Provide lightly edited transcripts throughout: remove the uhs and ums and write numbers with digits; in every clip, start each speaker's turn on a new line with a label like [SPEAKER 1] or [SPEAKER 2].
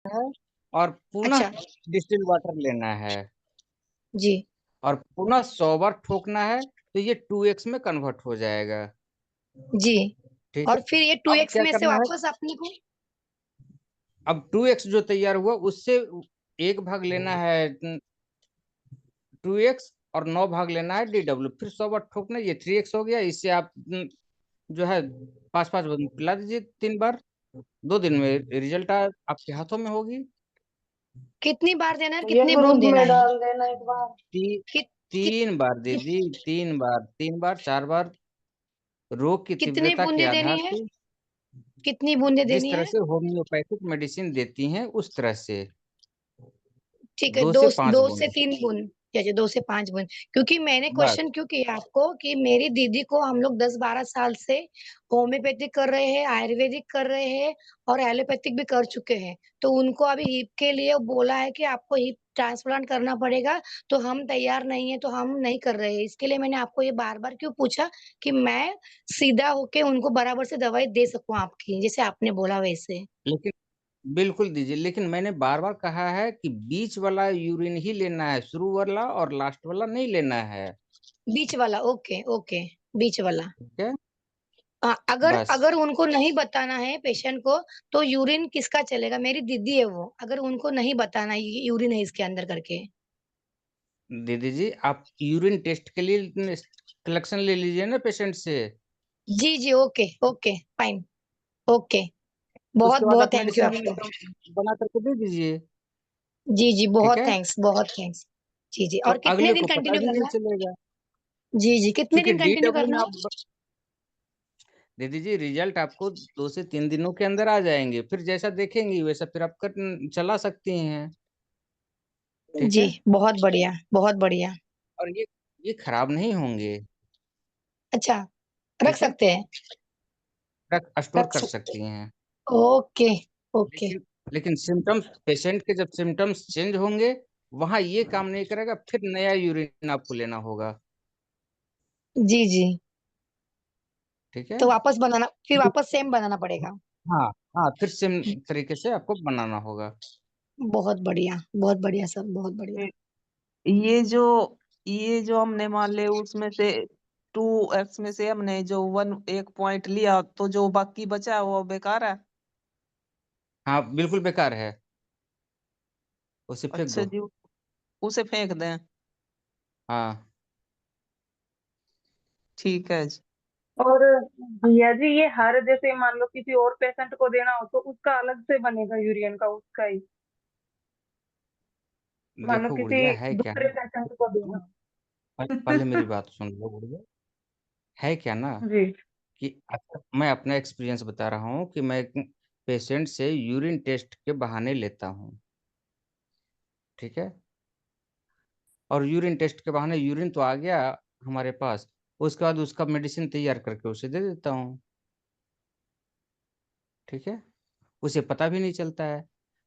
[SPEAKER 1] है और पुनः
[SPEAKER 2] अच्छा।
[SPEAKER 1] डिस्टिल वाटर लेना है
[SPEAKER 2] जी
[SPEAKER 1] और पुनः 100 बार ठोकना है, तो ये 2x में कन्वर्ट हो जाएगा।
[SPEAKER 2] जी।
[SPEAKER 1] ठीक
[SPEAKER 2] और
[SPEAKER 1] है।
[SPEAKER 2] फिर ये टू
[SPEAKER 1] अब
[SPEAKER 2] एक्स
[SPEAKER 1] क्या
[SPEAKER 2] में से
[SPEAKER 1] करना है,
[SPEAKER 2] वापस अपने को।
[SPEAKER 1] अब 2x जो तैयार हुआ उससे एक भाग लेना है 2x और 9 भाग लेना है DW, फिर 100 बार ठोकना, ये 3x हो गया। इससे आप जो है 5-5 पिला दीजिए 3 बार, 2 दिन में रिजल्ट आपके हाथों में होगी।
[SPEAKER 2] कितनी बार देना है,
[SPEAKER 3] ये
[SPEAKER 2] कितने बूंद
[SPEAKER 3] ग्रुप
[SPEAKER 2] देना
[SPEAKER 3] में
[SPEAKER 2] है?
[SPEAKER 3] डाल देना एक बार।
[SPEAKER 1] ती,
[SPEAKER 2] कि, कि,
[SPEAKER 1] 3 बार
[SPEAKER 2] कि,
[SPEAKER 1] दीदी, 3 बार, 3 बार, 4 बार, रोग की
[SPEAKER 2] कितने
[SPEAKER 1] तीव्रता के
[SPEAKER 2] बूंदे देनी
[SPEAKER 1] आधार
[SPEAKER 2] है?
[SPEAKER 1] से,
[SPEAKER 2] कितनी बूंदे
[SPEAKER 1] जिस
[SPEAKER 2] देनी
[SPEAKER 1] तरह
[SPEAKER 2] है?
[SPEAKER 1] से होम्योपैथिक मेडिसिन देती हैं उस तरह से,
[SPEAKER 2] ठीक है,
[SPEAKER 1] 2 से 5
[SPEAKER 2] दो से
[SPEAKER 1] बूंद
[SPEAKER 2] तीन बूंद। अच्छा, 2 से 5 बूंद। क्योंकि मैंने
[SPEAKER 1] बस।
[SPEAKER 2] क्वेश्चन क्यों किया आपको कि मेरी दीदी को हम लोग 10-12 साल से होम्योपैथिक कर रहे हैं, आयुर्वेदिक कर रहे हैं और एलोपैथिक भी कर चुके हैं। तो उनको अभी हिप के लिए बोला है कि आपको हिप ट्रांसप्लांट करना पड़ेगा। तो हम तैयार नहीं है, तो हम नहीं कर रहे हैं। इसके लिए मैंने आपको ये बार बार क्यों पूछा कि मैं सीधा होके उनको बराबर से दवाई दे सकूं आपकी, जैसे आपने बोला वैसे।
[SPEAKER 1] लेकिन बिल्कुल दीजिए, लेकिन मैंने बार बार कहा है कि बीच वाला यूरिन ही लेना है, शुरू वाला और लास्ट वाला नहीं लेना है।
[SPEAKER 2] बीच वाला, ओके ओके। बीच वाला।
[SPEAKER 1] ठीक है।
[SPEAKER 2] अगर
[SPEAKER 1] बस
[SPEAKER 2] अगर उनको नहीं बताना है पेशेंट को, तो यूरिन किसका चलेगा? मेरी दीदी है वो, अगर उनको नहीं बताना ये यूरिन है इसके अंदर करके।
[SPEAKER 1] दीदी जी, आप यूरिन टेस्ट के लिए कलेक्शन ले लीजिए ना पेशेंट से।
[SPEAKER 2] जी जी, ओके ओके फाइन। ओके। बहुत
[SPEAKER 1] उसके बाद
[SPEAKER 2] बहुत
[SPEAKER 1] आप
[SPEAKER 2] थैंक यू
[SPEAKER 1] मेडिसिन
[SPEAKER 2] आपको।
[SPEAKER 1] बना करके दे दीजिए।
[SPEAKER 2] जी जी,
[SPEAKER 1] ठीक
[SPEAKER 2] बहुत
[SPEAKER 1] है।
[SPEAKER 2] थैंक्स, बहुत थैंक्स। जी जी,
[SPEAKER 1] तो
[SPEAKER 2] और कितने
[SPEAKER 1] अगले
[SPEAKER 2] दिन
[SPEAKER 1] को पता
[SPEAKER 2] कंटिन्यू
[SPEAKER 1] भी नहीं
[SPEAKER 2] करना है?
[SPEAKER 1] चलेगा,
[SPEAKER 2] जी जी, कितने
[SPEAKER 1] क्योंकि
[SPEAKER 2] दिन कंटिन्यू
[SPEAKER 1] DW में
[SPEAKER 2] करना है?
[SPEAKER 1] आप दीदी जी रिजल्ट आपको 2 से 3 दिनों के अंदर आ जाएंगे, फिर जैसा देखेंगी वैसा फिर आप चला सकती हैं। ठीक
[SPEAKER 2] जी,
[SPEAKER 1] है।
[SPEAKER 2] बहुत बढ़िया, बहुत बढ़िया।
[SPEAKER 1] और ये खराब नहीं होंगे।
[SPEAKER 2] अच्छा, रख
[SPEAKER 1] ठीक है।
[SPEAKER 2] सकते हैं?
[SPEAKER 1] रख स्टोर
[SPEAKER 2] रख
[SPEAKER 1] कर
[SPEAKER 2] सकते।
[SPEAKER 1] सकती हैं।
[SPEAKER 2] Okay okay.
[SPEAKER 1] लेकिन सिम्टम्स, पेशेंट के जब सिम्टम्स चेंज होंगे, वहां ये काम नहीं करेगा, फिर नया यूरिन आपको लेना होगा।
[SPEAKER 2] जी जी।
[SPEAKER 1] ठीक है।
[SPEAKER 2] तो वापस बनाना, फिर वापस सेम बनाना पड़ेगा।
[SPEAKER 1] हाँ हाँ, फिर सेम तरीके से आपको बनाना होगा।
[SPEAKER 2] बहुत बढ़िया सर, बहुत बढ़िया।
[SPEAKER 3] ये जो ये जो हमने मान ले उसमें से 2x में से हमने जो 1 पॉइंट लिया, तो जो बाकी बचा है वो बेकार है।
[SPEAKER 1] हाँ बिल्कुल बेकार है, उसे फेंक
[SPEAKER 3] अच्छा
[SPEAKER 1] दो।
[SPEAKER 3] जी, उसे फेंक दें।
[SPEAKER 1] हाँ।
[SPEAKER 3] ठीक है जी।
[SPEAKER 4] और भैया जी, ये हर जैसे मान लो किसी और पेशेंट को देना हो तो उसका अलग से बनेगा यूरियन का उसका ही, मान लो
[SPEAKER 1] देखो
[SPEAKER 4] किसी
[SPEAKER 1] गुड़िया, है क्या
[SPEAKER 4] दूसरे
[SPEAKER 1] ना,
[SPEAKER 4] पेशेंट को
[SPEAKER 1] तुम
[SPEAKER 4] देना
[SPEAKER 1] पहले मेरी बात सुन लो गुड़िया। है क्या ना
[SPEAKER 4] जी।
[SPEAKER 1] कि मैं अपना एक्सपीरियंस बता रहा हूँ कि मैं पेशेंट से यूरिन टेस्ट के बहाने लेता हूँ। ठीक है। और यूरिन टेस्ट के बहाने यूरिन तो आ गया हमारे पास, उसके बाद उसका मेडिसिन तैयार करके उसे दे देता हूँ। ठीक है। उसे पता भी नहीं चलता है,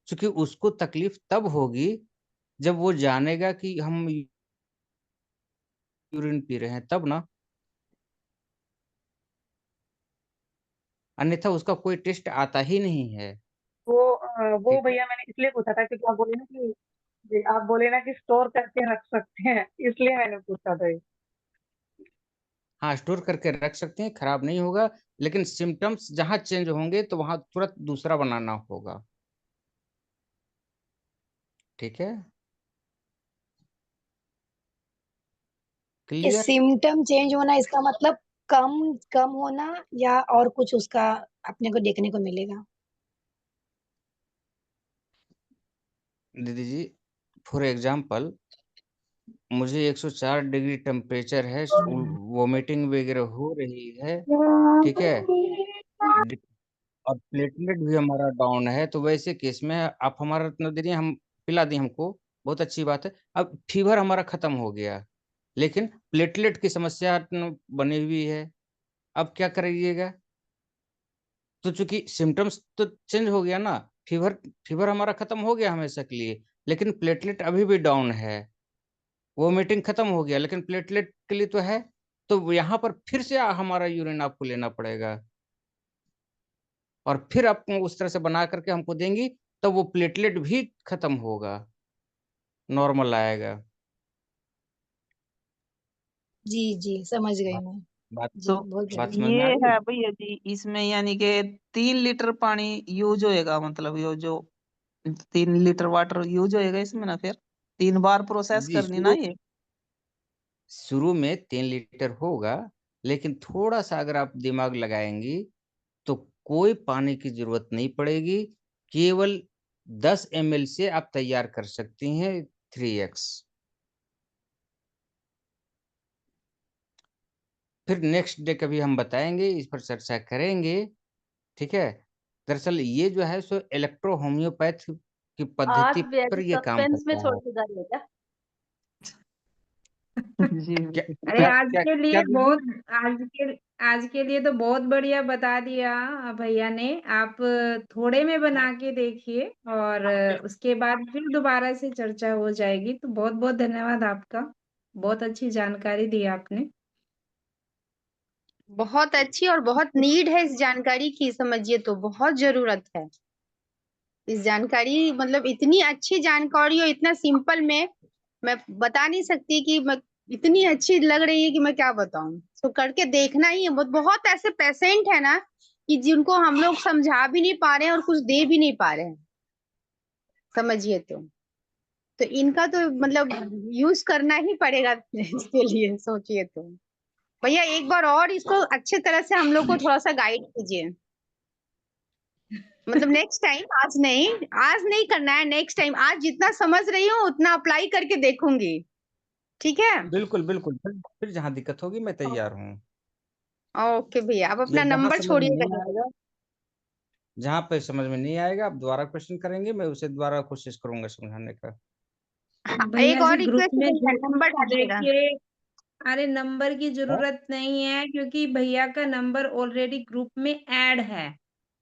[SPEAKER 1] क्योंकि उसको तकलीफ तब होगी जब वो जानेगा कि हम यूरिन पी रहे हैं, तब ना। अन्यथा उसका कोई टेस्ट आता ही नहीं है।
[SPEAKER 4] वो
[SPEAKER 1] ठीक है।
[SPEAKER 4] भैया मैंने इसलिए पूछा था क्योंकि आप बोले ना कि जी, आप बोले ना कि स्टोर करके रख सकते हैं, इसलिए मैंने पूछा था ये।
[SPEAKER 1] हाँ स्टोर करके रख सकते हैं, खराब नहीं होगा। लेकिन सिम्टम्स जहाँ चेंज होंगे तो वहां तुरंत दूसरा बनाना होगा। ठीक है।
[SPEAKER 2] ये
[SPEAKER 1] क्लियर।
[SPEAKER 2] सिम्टम चेंज होना इसका मतलब कम कम होना, या और कुछ उसका अपने को देखने को मिलेगा?
[SPEAKER 1] दीदी जी, फॉर एग्जाम्पल, मुझे 104 डिग्री टेम्परेचर है, वोमिटिंग वगैरह हो रही है। ठीक है। डि- और प्लेटलेट भी हमारा डाउन है, तो वैसे केस में आप हमारा इतना दे दिए, हम पिला दी हमको, बहुत अच्छी बात है। अब फीवर हमारा खत्म हो गया, लेकिन प्लेटलेट की समस्या बनी हुई है। अब क्या करिएगा? तो चूंकि सिम्टम्स तो चेंज हो गया ना, फीवर फीवर हमारा खत्म हो गया हमेशा के लिए, लेकिन प्लेटलेट अभी भी डाउन है। वो मीटिंग खत्म हो गया, लेकिन प्लेटलेट के लिए तो है। तो यहाँ पर फिर से हमारा यूरिन आपको लेना पड़ेगा, और फिर आप उस तरह से बना करके हमको देंगी, तब वो प्लेटलेट भी खत्म होगा, नॉर्मल आएगा।
[SPEAKER 2] जी समझ गई
[SPEAKER 1] बात
[SPEAKER 2] मैं।
[SPEAKER 1] बात
[SPEAKER 2] जी
[SPEAKER 3] तो
[SPEAKER 2] बहुत
[SPEAKER 1] बात
[SPEAKER 2] बढ़िया।
[SPEAKER 1] समझ में आ
[SPEAKER 3] ये
[SPEAKER 1] गई?
[SPEAKER 3] है भैया जी, इसमें यानी कि 3 लीटर पानी यूज होएगा, मतलब ये जो 3 लीटर वाटर यूज होएगा इसमें ना, फिर 3 बार प्रोसेस
[SPEAKER 1] जी,
[SPEAKER 3] करनी ना ये।
[SPEAKER 1] शुरू में 3 लीटर होगा, लेकिन थोड़ा-सा अगर आप दिमाग लगाएँगी, तो कोई पानी की ज़रूरत नहीं पड़ेगी, केवल 10 ml से आप तैयार कर सकती हैं 3x। फिर नेक्स्ट डे कभी हम बताएँगे, इस पर चर्चा करेंगे, ठीक है? दरअसल ये जो है सो इलेक्ट्रो होम्योपैथ की
[SPEAKER 5] आज
[SPEAKER 1] पद्धति
[SPEAKER 5] भैया
[SPEAKER 1] पर
[SPEAKER 5] जी
[SPEAKER 1] ये काम
[SPEAKER 5] सस्पेंस में
[SPEAKER 1] करता
[SPEAKER 5] छोड़
[SPEAKER 1] है।
[SPEAKER 5] के जा रही है क्या?
[SPEAKER 3] जी
[SPEAKER 1] क्या
[SPEAKER 6] अरे
[SPEAKER 1] क्या
[SPEAKER 6] आज
[SPEAKER 1] क्या
[SPEAKER 6] के
[SPEAKER 1] क्या
[SPEAKER 6] लिए
[SPEAKER 1] दीदी?
[SPEAKER 6] बहुत आज के लिए तो बहुत बढ़िया बता दिया भैया ने। आप थोड़े में बना के देखिए और उसके बाद फिर दोबारा से चर्चा हो जाएगी। तो बहुत बहुत धन्यवाद आपका, बहुत अच्छी जानकारी दी आपने।
[SPEAKER 5] बहुत अच्छी और बहुत नीड है इस जानकारी की, समझिए तो बहुत जरूरत है इस जानकारी, मतलब इतनी अच्छी जानकारी और इतना सिंपल में मैं बता नहीं सकती कि मैं इतनी अच्छी लग रही है कि मैं क्या बताऊं। तो करके देखना ही है। बहुत बहुत ऐसे पेशेंट है ना कि जिनको हम लोग समझा भी नहीं पा रहे हैं और कुछ दे भी नहीं पा रहे हैं, समझिए तो इनका तो मतलब यूज करना ही पड़ेगा इसके लिए, सोचिए तो। भैया एक बार और इसको अच्छे तरह से हम लोग को थोड़ा सा गाइड कीजिए, मतलब नेक्स्ट टाइम, आज नहीं करना है, नेक्स्ट टाइम। आज जितना समझ रही हूँ उतना अप्लाई करके देखूंगी, ठीक है?
[SPEAKER 1] बिल्कुल, बिल्कुल। फिर जहाँ दिक्कत होगी मैं तैयार हूँ।
[SPEAKER 5] ओके भैया, आप
[SPEAKER 1] या
[SPEAKER 5] अपना
[SPEAKER 1] जहाँ
[SPEAKER 5] नंबर
[SPEAKER 1] समझ में नहीं
[SPEAKER 5] छोड़िएगा।
[SPEAKER 1] आएगा जहाँ पे समझ में नहीं आएगा, आप दोबारा क्वेश्चन करेंगे, मैं उसे दोबारा कोशिश करूँगा समझाने का।
[SPEAKER 5] हाँ, एक
[SPEAKER 6] भैया
[SPEAKER 5] और
[SPEAKER 6] जी ग्रुप
[SPEAKER 5] रिक्वेस्ट
[SPEAKER 6] में
[SPEAKER 5] भैया, नंबर डालिएगा।
[SPEAKER 6] देखिए, अरे नंबर की
[SPEAKER 1] हाँ?
[SPEAKER 6] जरूरत नहीं है क्योंकि भैया का नंबर ऑलरेडी ग्रुप में ऐड है।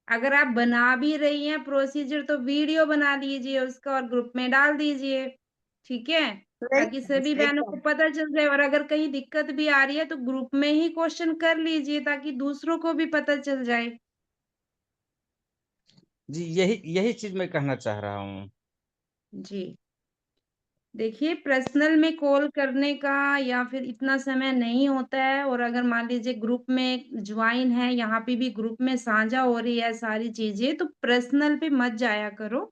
[SPEAKER 6] अगर आप बना भी रही हैं प्रोसीजर तो वीडियो बना लीजिए उसका और ग्रुप में डाल दीजिए, ठीक है? ताकि सभी बहनों को
[SPEAKER 5] एकदम
[SPEAKER 6] पता चल जाए और अगर कहीं दिक्कत भी आ रही है तो ग्रुप में ही क्वेश्चन कर लीजिए ताकि दूसरों को भी पता चल जाए।
[SPEAKER 1] जी, यही यही चीज़ मैं कहना चाह रहा हूँ।
[SPEAKER 6] जी। देखिए पर्सनल में कॉल करने का या फिर इतना समय नहीं होता है और अगर मान लीजिए ग्रुप में ज्वाइन है, यहाँ पे भी ग्रुप में साझा हो रही है सारी चीज़ें, तो पर्सनल पे मत जाया करो।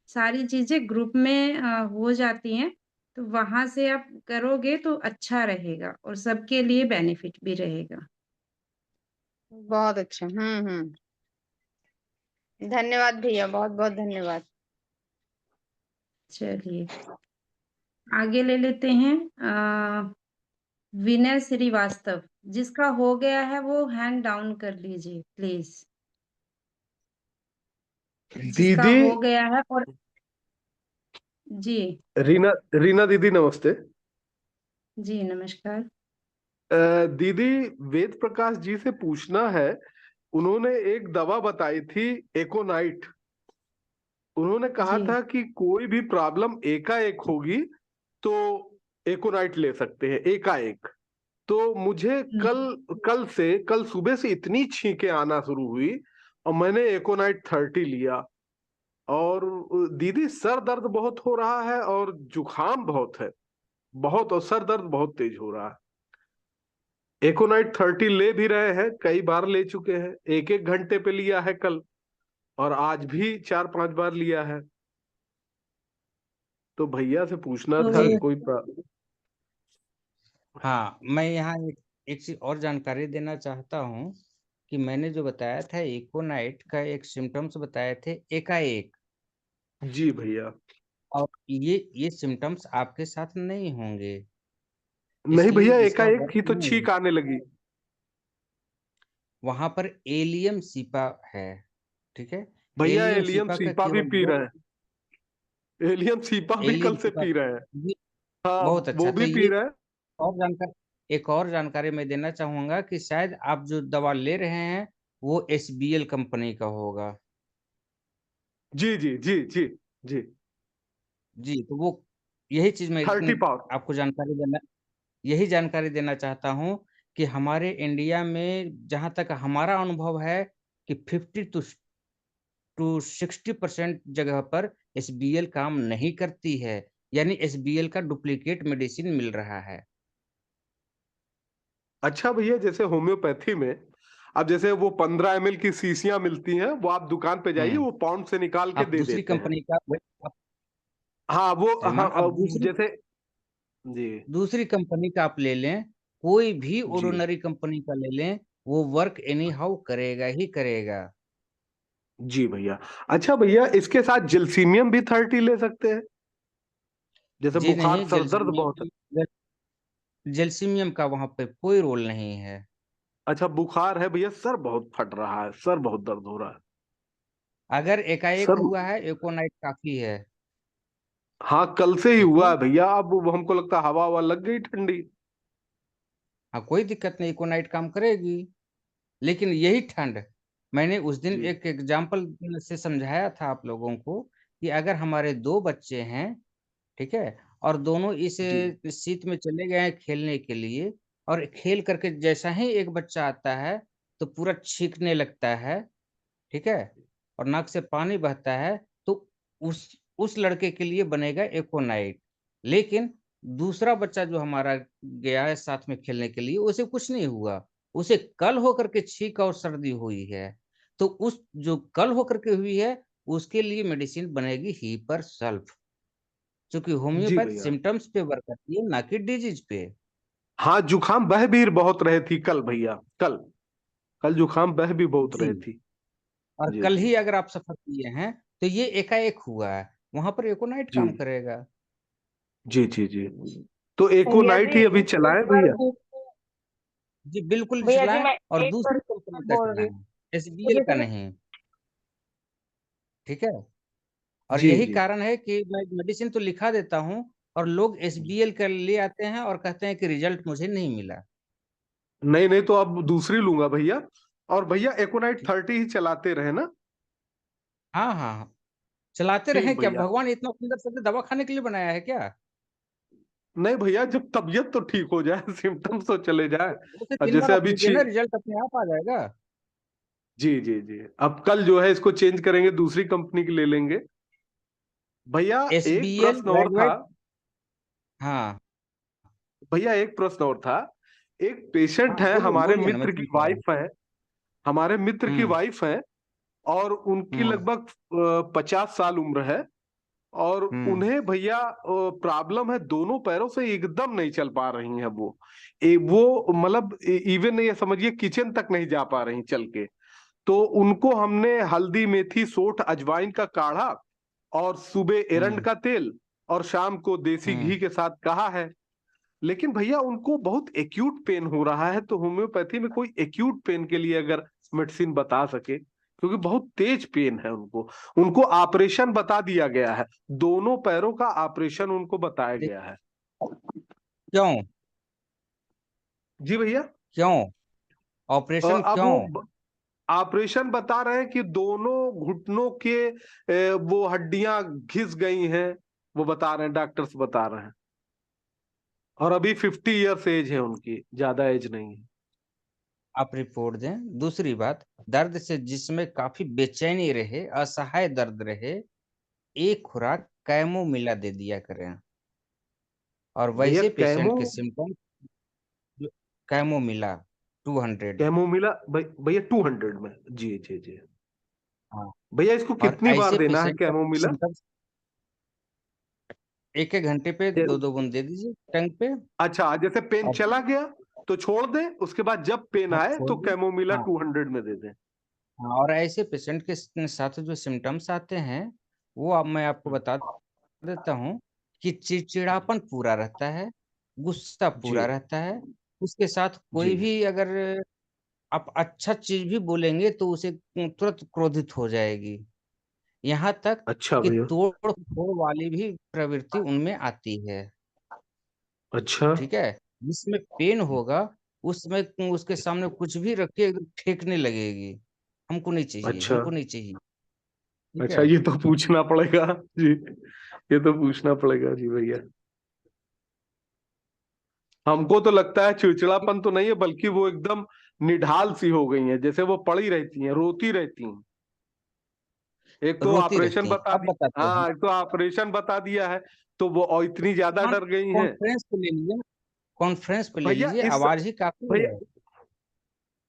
[SPEAKER 6] सारी चीज़ें ग्रुप में हो जाती हैं, तो वहाँ से आप करोगे तो अच्छा रहेगा और सबके लिए बेनिफिट भी रहेगा।
[SPEAKER 5] बहुत अच्छा। धन्यवाद भैया, बहुत बहुत धन्यवाद।
[SPEAKER 6] चलिए, आगे ले लेते हैं विनय श्रीवास्तव। जिसका हो गया है वो हैंड डाउन कर लीजिए प्लीज़। जिसका
[SPEAKER 7] दीदी,
[SPEAKER 6] हो गया है और जी,
[SPEAKER 7] रीना रीना दीदी नमस्ते।
[SPEAKER 6] जी नमस्कार।
[SPEAKER 7] दीदी, वेद प्रकाश जी से पूछना है, उन्होंने एक दवा बताई थी, एकोनाइट। उन्होंने कहा
[SPEAKER 6] जी,
[SPEAKER 7] था कि कोई भी प्रॉब्लम एकाएक होगी तो एकोनाइट ले सकते हैं, एकाएक। तो मुझे
[SPEAKER 6] हुँ,
[SPEAKER 7] कल सुबह से इतनी छींकें आना शुरू हुई और मैंने एकोनाइट 30 लिया। और दीदी, सर दर्द बहुत हो रहा है और जुकाम बहुत है, बहुत, और सर दर्द बहुत तेज हो रहा है। एकोनाइट 30 ले भी रहे हैं, कई बार ले चुके हैं, 1-1 घंटे पे लिया है कल, और आज भी 4-5 बार लिया है। तो भैया से पूछना था
[SPEAKER 6] तो
[SPEAKER 7] कोई
[SPEAKER 1] हाँ, मैं यहाँ एक चीज़ और जानकारी देना चाहता हूँ कि मैंने जो बताया था एकोनाइट का एक सिम्पटम्स बताए थे एकाएक,
[SPEAKER 7] जी भैया।
[SPEAKER 1] और ये सिम्पटम्स आपके साथ नहीं होंगे,
[SPEAKER 7] नहीं
[SPEAKER 1] इसलिए
[SPEAKER 7] भैया,
[SPEAKER 1] इसका
[SPEAKER 7] एकाएक
[SPEAKER 1] वर्क
[SPEAKER 7] ही तो
[SPEAKER 1] नहीं है।
[SPEAKER 7] छींक आने लगी।
[SPEAKER 1] वहाँ पर एलियम सीपा है, ठीक है?
[SPEAKER 7] भैया,
[SPEAKER 1] एलियम
[SPEAKER 7] एलियम
[SPEAKER 1] सीपा का
[SPEAKER 7] सीपा भी
[SPEAKER 1] केवल
[SPEAKER 7] पी
[SPEAKER 1] 2
[SPEAKER 7] रहे हैं, एलियम सीपा भी
[SPEAKER 1] एलियम
[SPEAKER 7] कल से
[SPEAKER 1] सीपा
[SPEAKER 7] पी रहे हैं। हाँ,
[SPEAKER 1] बहुत अच्छा।
[SPEAKER 7] वो
[SPEAKER 1] तो
[SPEAKER 7] भी पी
[SPEAKER 1] ये
[SPEAKER 7] रहे हैं।
[SPEAKER 1] एक और जानकारी मैं देना चाहूँगा कि शायद आप जो दवा ले रहे हैं, वो एसबीएल कंपनी का होगा।
[SPEAKER 7] जी जी जी जी जी।
[SPEAKER 1] जी, तो वो यही चीज़ मैं
[SPEAKER 7] 30 पाउंड।
[SPEAKER 1] आपको यही जानकारी देना चाहता हूँ कि हमारे इंडिया में जहाँ तक हमारा अनुभव है कि 50 टू टू 60% जगह पर एसबीएल काम नहीं करती है, यानी एसबीएल का डुप्लीकेट मेडिसिन मिल रहा है।
[SPEAKER 7] अच्छा भैया, जैसे होम्योपैथी में अब जैसे वो 15 ml की शीशियां मिलती हैं, वो आप दुकान पे जाइए, वो पाउंड से निकाल के
[SPEAKER 1] आप
[SPEAKER 7] दे
[SPEAKER 1] दूसरी
[SPEAKER 7] देते हैं।
[SPEAKER 1] कंपनी का आप
[SPEAKER 7] हाँ वो, हाँ
[SPEAKER 1] श्रीमान, आप दूसरी
[SPEAKER 7] जैसे, जी
[SPEAKER 1] दूसरी कंपनी का आप ले लें, कोई भी
[SPEAKER 7] जी
[SPEAKER 1] ऑर्डिनरी कंपनी का ले लें, वो वर्क एनी हाउ करेगा ही करेगा।
[SPEAKER 7] जी भैया। अच्छा भैया, इसके साथ जलसीमियम भी 30 ले सकते हैं, जैसे
[SPEAKER 1] जी
[SPEAKER 7] बुखार
[SPEAKER 1] नहीं,
[SPEAKER 7] सर दर्द बहुत है।
[SPEAKER 1] जलसीमियम का वहां पे कोई रोल नहीं है।
[SPEAKER 7] अच्छा बुखार है भैया, सर बहुत फट रहा है, सर बहुत दर्द हो रहा है
[SPEAKER 1] अगर एकाएक
[SPEAKER 7] सर।
[SPEAKER 1] हुआ है, एकोनाइट काफी है।
[SPEAKER 7] हाँ कल से ही
[SPEAKER 1] ठीक
[SPEAKER 7] हुआ
[SPEAKER 1] है,
[SPEAKER 7] है भैया, अब वो हमको लगता है हवा हवा लग गई ठंडी।
[SPEAKER 1] हाँ कोई दिक्कत नहीं, एकोनाइट काम करेगी। लेकिन यही ठंड, मैंने उस दिन
[SPEAKER 7] जी
[SPEAKER 1] एक एग्जाम्पल से समझाया था आप लोगों को कि अगर हमारे दो बच्चे हैं, ठीक है, और दोनों इस
[SPEAKER 7] जी
[SPEAKER 1] शीत में चले गए हैं खेलने के लिए, और खेल करके जैसा ही एक बच्चा आता है तो पूरा छींकने लगता है, ठीक है, और नाक से पानी बहता है, तो उस लड़के के लिए बनेगा एकोनाइट। लेकिन दूसरा बच्चा जो हमारा गया है साथ में खेलने के लिए, उसे कुछ नहीं हुआ, उसे कल होकर के छींक और सर्दी हुई है। तो उस जो कल होकर के हुई है, उसके लिए मेडिसिन बनेगी हीपर सल्फ, क्योंकि
[SPEAKER 7] जी
[SPEAKER 1] होम्योपैथ
[SPEAKER 7] भैया।
[SPEAKER 1] सिम्टम्स पे वर्क करती है, ना कि डिजीज पे।
[SPEAKER 7] हाँ जुकाम बह भी बहुत रहे थी कल भैया, कल कल जुकाम बह भी बहुत
[SPEAKER 1] जी,
[SPEAKER 7] रहे थी।
[SPEAKER 1] और
[SPEAKER 7] जी
[SPEAKER 1] कल
[SPEAKER 7] जी
[SPEAKER 1] ही अगर आप सफर किए हैं तो ये एकाएक हुआ है, वहां पर एकोनाइट
[SPEAKER 7] जी
[SPEAKER 1] काम करेगा।
[SPEAKER 7] जी जी जी। तो एको
[SPEAKER 4] भैया
[SPEAKER 7] नाइट
[SPEAKER 4] जी
[SPEAKER 7] ही अभी
[SPEAKER 4] एक
[SPEAKER 7] चलाएं
[SPEAKER 4] बार
[SPEAKER 7] भैया।
[SPEAKER 1] जी बिल्कुल
[SPEAKER 4] भैया जी
[SPEAKER 1] चलाएं,
[SPEAKER 4] मैं
[SPEAKER 1] और
[SPEAKER 4] एक
[SPEAKER 1] दूसरी कंपनी
[SPEAKER 4] क्वेश्चन
[SPEAKER 1] का
[SPEAKER 4] बोल रही
[SPEAKER 1] चलाएं,
[SPEAKER 4] हूँ,
[SPEAKER 1] एसबीएल का
[SPEAKER 4] जैसे
[SPEAKER 1] नहीं। ठीक है, और
[SPEAKER 7] जी
[SPEAKER 1] यही
[SPEAKER 7] जी।
[SPEAKER 1] कारण है कि मैं मेडिसिन तो लिखा देता हूँ, और लोग एसबीएल कर ले आते हैं और कहते हैं कि रिजल्ट मुझे नहीं मिला।
[SPEAKER 7] नहीं नहीं, तो अब दूसरी लूंगा भैया। और भैया एकोनाइट
[SPEAKER 1] ठीक,
[SPEAKER 7] 30 ही चलाते रहे ना।
[SPEAKER 1] हाँ हाँ हाँ, चलाते
[SPEAKER 7] ठीक
[SPEAKER 1] रहें, क्या
[SPEAKER 7] भैया।
[SPEAKER 1] भगवान इतना सुंदर से दवा खाने के लिए बनाया है क्या?
[SPEAKER 7] नहीं भैया, जब तबीयत तो ठीक हो जाए, सिम्टम्स तो चले जाए।
[SPEAKER 1] उसे
[SPEAKER 7] और
[SPEAKER 1] 3 बार
[SPEAKER 7] जैसे
[SPEAKER 1] आप
[SPEAKER 7] अभी
[SPEAKER 1] लीजिए ना, रिजल्ट अपने आप आ जाएगा।
[SPEAKER 7] जी जी जी। अब कल जो है इसको चेंज करेंगे, दूसरी कंपनी की ले लेंगे। भैया एक
[SPEAKER 1] एसबीएल
[SPEAKER 7] प्रश्न और था।
[SPEAKER 1] ग्रेजुएट, हाँ
[SPEAKER 7] भैया एक प्रश्न और था। एक पेशेंट
[SPEAKER 1] हाँ,
[SPEAKER 7] है,
[SPEAKER 1] बोलिए
[SPEAKER 7] हमारे
[SPEAKER 1] बोलिए ना, मैं
[SPEAKER 7] मित्र
[SPEAKER 1] सुन
[SPEAKER 7] की
[SPEAKER 1] पा रहा हूँ।
[SPEAKER 7] वाइफ है, हमारे मित्र की
[SPEAKER 1] हम्म
[SPEAKER 7] वाइफ है, और उनकी
[SPEAKER 1] हम्म
[SPEAKER 7] लगभग 50 साल उम्र है। और
[SPEAKER 1] हम्म
[SPEAKER 7] उन्हें भैया प्रॉब्लम है, दोनों पैरों से एकदम नहीं चल पा रही हैं वो। वो मतलब इवन ये समझिए किचन तक नहीं जा पा रही चल के। तो उनको हमने हल्दी मेथी सोंठ अजवाइन का काढ़ा, और सुबह एरंड
[SPEAKER 1] हम्म
[SPEAKER 7] का तेल, और शाम को देसी
[SPEAKER 1] हम्म
[SPEAKER 7] घी के साथ कहा है। लेकिन भैया उनको बहुत एक्यूट पेन हो रहा है, तो होम्योपैथी में कोई एक्यूट पेन के लिए अगर मेडिसिन बता सके, क्योंकि बहुत तेज पेन है उनको। उनको ऑपरेशन बता दिया गया है, दोनों पैरों का ऑपरेशन उनको बताया
[SPEAKER 1] देख,
[SPEAKER 7] गया है।
[SPEAKER 1] क्यों
[SPEAKER 7] जी भैया।
[SPEAKER 1] क्यों ऑपरेशन
[SPEAKER 7] अब
[SPEAKER 1] क्यों?
[SPEAKER 7] वो ऑपरेशन बता रहे हैं कि दोनों घुटनों के वो हड्डियां घिस गई हैं, वो बता रहे हैं, डॉक्टर्स बता रहे हैं। और अभी 50 ईयर्स एज है उनकी, ज्यादा एज नहीं है।
[SPEAKER 1] आप रिपोर्ट दें। दूसरी बात, दर्द से जिसमें काफी बेचैनी रहे, असहाय दर्द रहे, एक खुराक कैमोमिला दे दिया करें। और
[SPEAKER 7] भैया
[SPEAKER 1] वैसे
[SPEAKER 7] कैमो
[SPEAKER 1] पेशेंट के सिम्टम, कैमोमिला 200।
[SPEAKER 7] कैमोमिला भैया 200 में, जी जी जी।
[SPEAKER 1] हाँ,
[SPEAKER 7] भैया इसको
[SPEAKER 1] और
[SPEAKER 7] कितनी बार
[SPEAKER 1] ऐसे
[SPEAKER 7] देना है
[SPEAKER 1] पेशेंट का
[SPEAKER 7] कैमोमिला?
[SPEAKER 1] सिम्टम्स, 1 1 घंटे पे
[SPEAKER 7] ये-
[SPEAKER 1] 2 2 बूंद दे दीजिए टंग पे।
[SPEAKER 7] अच्छा, जैसे पेन
[SPEAKER 1] और
[SPEAKER 7] चला गया तो छोड़ दें, उसके बाद जब पेन
[SPEAKER 1] हाँ
[SPEAKER 7] आए
[SPEAKER 1] छोड़
[SPEAKER 7] तो
[SPEAKER 1] दें।
[SPEAKER 7] कैमोमिला
[SPEAKER 1] हाँ
[SPEAKER 7] 200 में दे दें।
[SPEAKER 1] हाँ, और ऐसे पेशेंट के साथ जो सिम्टम्स आते हैं, वो अब मैं आपको बता देता हूँ कि चिड़चिड़ापन पूरा रहता है, गुस्सा
[SPEAKER 7] जी
[SPEAKER 1] पूरा रहता है, उसके साथ
[SPEAKER 7] जी।
[SPEAKER 1] कोई भी अगर आप अच्छा चीज भी बोलेंगे तो उसे तुरंत क्रोधित हो जाएगी। यहाँ तक
[SPEAKER 7] अच्छा
[SPEAKER 1] कि
[SPEAKER 7] भैया।
[SPEAKER 1] तोड़ फोड़ वाली भी प्रवृत्ति उनमें आती है।
[SPEAKER 7] अच्छा
[SPEAKER 1] ठीक है, जिसमें पेन होगा, उसमें उसके सामने कुछ भी रखिए एकदम फेंकने लगेगी, हमको नहीं चाहिए,
[SPEAKER 7] अच्छा।
[SPEAKER 1] हमको नहीं चाहिए। ठीक
[SPEAKER 7] अच्छा,
[SPEAKER 1] है,
[SPEAKER 7] ये तो पूछना पड़ेगा जी, ये तो पूछना पड़ेगा जी भैया। हमको तो लगता है चिड़चिड़ापन तो नहीं है, बल्कि वो एकदम निढाल सी हो गई है, जैसे वो पड़ी रहती हैं, रोती रहती हैं। एक तो
[SPEAKER 1] रोती
[SPEAKER 7] ऑपरेशन
[SPEAKER 1] रहती हैं।
[SPEAKER 7] बता
[SPEAKER 1] अब
[SPEAKER 7] दी,
[SPEAKER 1] बताते हैं,
[SPEAKER 7] हाँ एक तो ऑपरेशन बता दिया है, तो वो और इतनी ज्यादा
[SPEAKER 1] हाँ,
[SPEAKER 7] डर गई हैं।
[SPEAKER 1] कॉन्फ्रेंस पे ले लीजिए, कॉन्फ्रेंस पे ले
[SPEAKER 7] भैया
[SPEAKER 1] लीजिए,
[SPEAKER 7] इस
[SPEAKER 1] आवाज ही काफी
[SPEAKER 7] भैया
[SPEAKER 1] है।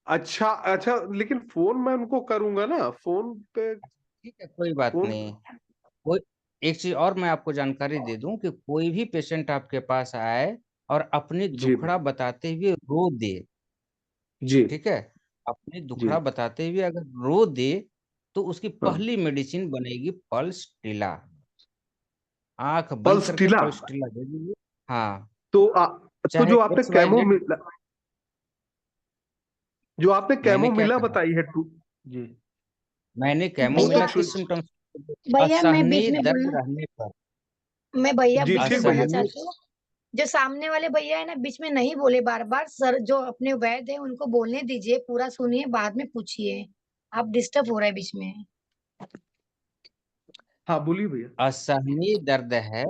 [SPEAKER 7] अच्छा अच्छा, लेकिन फोन मैं उनको करूंगा ना, फोन पे
[SPEAKER 1] ठीक है, कोई बात
[SPEAKER 7] फोन।
[SPEAKER 1] नहीं। कोई एक चीज और मैं आपको जानकारी दे दूं कि कोई भी पेशेंट आपके पास आए और अपनी
[SPEAKER 7] जी
[SPEAKER 1] दुखड़ा बताते हुए रो दे,
[SPEAKER 7] जी
[SPEAKER 1] ठीक है, अपनी
[SPEAKER 7] जी।
[SPEAKER 1] दुखड़ा बताते हुए अगर रो दे, तो उसकी
[SPEAKER 7] हाँ,
[SPEAKER 1] पहली मेडिसिन बनेगी पल्स टिला। आंख बंद
[SPEAKER 7] पल्स
[SPEAKER 1] करके
[SPEAKER 7] टिला।
[SPEAKER 1] पल्स टिला दे दीजिए। हाँ,
[SPEAKER 7] तो तो
[SPEAKER 1] चाहे एक्स वाई जेड।
[SPEAKER 7] जो आपने
[SPEAKER 1] मैंने क्या
[SPEAKER 7] कैमोमिला
[SPEAKER 1] कहा?
[SPEAKER 7] बताई है टू। जी।
[SPEAKER 1] मैंने
[SPEAKER 7] वो तो
[SPEAKER 2] भैया
[SPEAKER 1] कैमोमिला के
[SPEAKER 7] छु-
[SPEAKER 1] सिम्टम्स,
[SPEAKER 2] भैया मैं बीच
[SPEAKER 1] असहनीय
[SPEAKER 2] में
[SPEAKER 1] दर्द
[SPEAKER 2] बोलना
[SPEAKER 1] रहने पर,
[SPEAKER 2] मैं भैया
[SPEAKER 7] जी
[SPEAKER 2] बीच में
[SPEAKER 7] ठीक
[SPEAKER 2] बोलना
[SPEAKER 7] भैया।
[SPEAKER 1] असहनीय,
[SPEAKER 2] चाहती हूँ। जो सामने वाले भैया है ना, बीच में नहीं बोले बार बार सर, जो अपने वैद्य है उनको बोलने दीजिए, पूरा सुनिए बाद में पूछिए। आप डिस्टर्ब हो रहे हैं बीच में।
[SPEAKER 7] हाँ बोलिए भैया।
[SPEAKER 1] असहनीय दर्द है,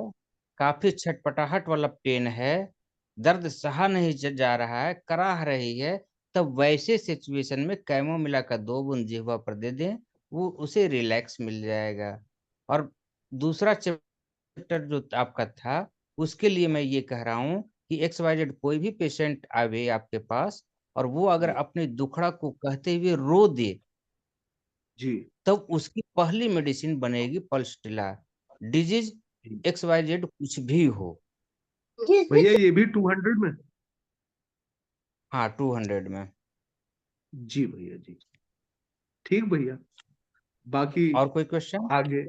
[SPEAKER 1] काफी छटपटाहट वाला पेन है, दर्द सहा नहीं जा रहा है, कराह रही है, तब वैसे सिचुएशन में कैमोमिला का 2 बूंद जिह्वा पर दे दें, वो उसे रिलैक्स मिल जाएगा। और दूसरा चैप्टर जो आपका था, उसके लिए मैं ये कह रहा हूँ कि एक्स वाई जेड कोई भी पेशेंट आवे आपके पास और वो अगर
[SPEAKER 7] जी
[SPEAKER 1] अपनी दुखड़ा को कहते हुए रो दे,
[SPEAKER 7] जी
[SPEAKER 1] तब उसकी पहली मेडिसिन बनेगी पल्सटिला। डिजीज
[SPEAKER 7] जी।
[SPEAKER 1] एक्स वाई जेड कुछ भी हो।
[SPEAKER 7] भैया ये भी 200 में।
[SPEAKER 1] हाँ, 200 में।
[SPEAKER 7] जी भैया जी। ठीक भैया। बाकी
[SPEAKER 1] और कोई क्वेश्चन?
[SPEAKER 7] आगे,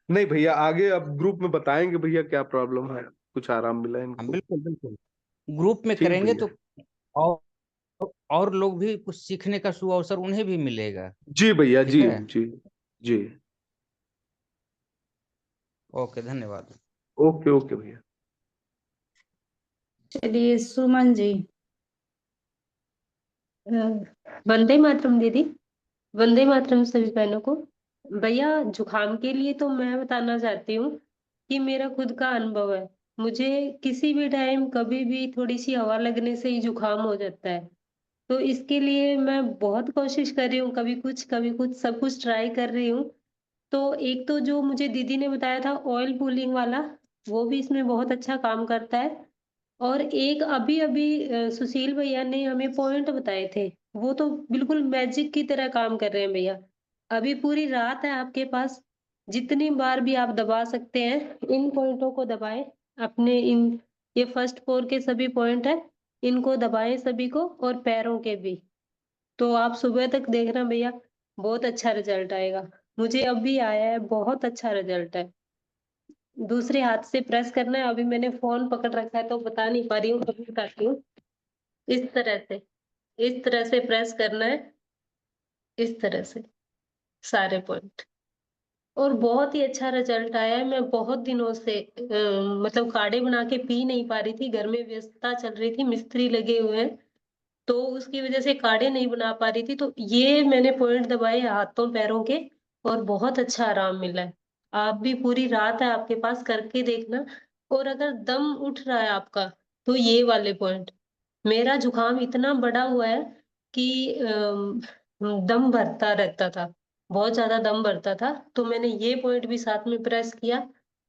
[SPEAKER 7] नहीं भैया आगे अब ग्रुप में बताएंगे भैया क्या प्रॉब्लम है, कुछ आराम मिला
[SPEAKER 1] हाँ,
[SPEAKER 7] इनको।
[SPEAKER 1] बिल्कुल बिल्कुल, ग्रुप में
[SPEAKER 7] ठीक
[SPEAKER 1] करेंगे
[SPEAKER 7] भैया।
[SPEAKER 1] तो और लोग भी कुछ सीखने का सुअवसर उन्हें भी मिलेगा।
[SPEAKER 7] जी भैया
[SPEAKER 1] ठीक
[SPEAKER 7] जी
[SPEAKER 1] है,
[SPEAKER 7] जी जी।
[SPEAKER 1] ओके, धन्यवाद।
[SPEAKER 7] ओके ओके भैया।
[SPEAKER 6] चलिए सुमन जी। अ, वंदे मातरम दीदी। वंदे मातरम सभी बहनों को। भैया जुकाम के लिए तो मैं बताना चाहती हूँ कि मेरा खुद का अनुभव है। मुझे किसी भी टाइम कभी भी थोड़ी सी हवा लगने से ही जुकाम हो जाता है। तो इसके लिए मैं बहुत कोशिश कर रही हूँ, कभी कुछ सब कुछ ट्राई कर रही हूँ। तो एक तो जो मुझे दीदी ने बताया था ऑयल पुलिंग वाला, वो भी इसमें बहुत अच्छा काम करता है। और एक अभी अभी सुशील भैया ने हमें पॉइंट बताए थे, वो तो बिल्कुल मैजिक की तरह काम कर रहे हैं भैया। अभी पूरी रात है आपके पास, जितनी बार भी आप दबा सकते हैं इन पॉइंटों को दबाएं। अपने इन ये फर्स्ट फ्लोर के सभी पॉइंट है, इनको दबाएं सभी को, और पैरों के भी। तो आप सुबह तक देखना भैया, बहुत अच्छा रिजल्ट आएगा। मुझे अभी आया है, बहुत अच्छा रिजल्ट है। दूसरे हाथ से प्रेस करना है, अभी मैंने फोन पकड़ रखा है तो बता नहीं पा रही हूँ, अभी बताती हूँ। इस तरह से, इस तरह से प्रेस करना है, इस तरह से सारे पॉइंट। और बहुत ही अच्छा रिजल्ट आया है। मैं बहुत दिनों से मतलब काढ़े बना के पी नहीं पा रही थी, घर में व्यस्तता चल रही थी, मिस्त्री लगे हुए हैं, तो उसकी वजह से काढ़े नहीं बना पा रही थी। तो ये मैंने पॉइंट दबाए हाथों पैरों के, और बहुत अच्छा आराम मिला है। आप भी पूरी रात है आपके पास, करके देखना। और अगर दम उठ रहा है आपका, तो ये वाले पॉइंट। मेरा जुकाम इतना बड़ा हुआ है कि दम भरता रहता था, बहुत ज्यादा दम भरता था। तो मैंने ये पॉइंट भी साथ में प्रेस किया,